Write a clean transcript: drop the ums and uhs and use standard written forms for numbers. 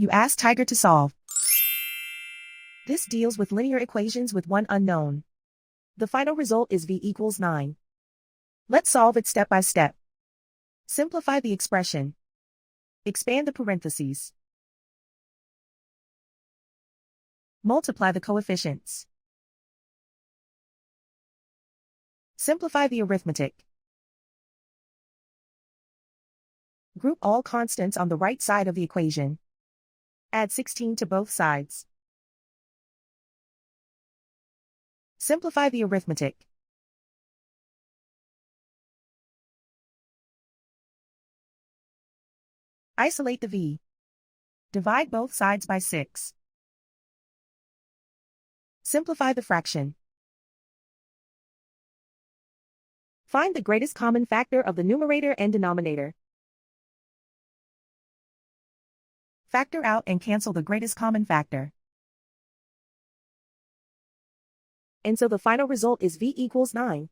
You ask Tiger to solve. This deals with linear equations with one unknown. The final result is v equals 9. Let's solve it step by step. Simplify the expression. Expand the parentheses. Multiply the coefficients. Simplify the arithmetic. Group all constants on the right side of the equation. Add 16 to both sides. Simplify the arithmetic. Isolate the v. Divide both sides by 6. Simplify the fraction. Find the greatest common factor of the numerator and denominator. Factor out and cancel the greatest common factor. And so the final result is v equals 9.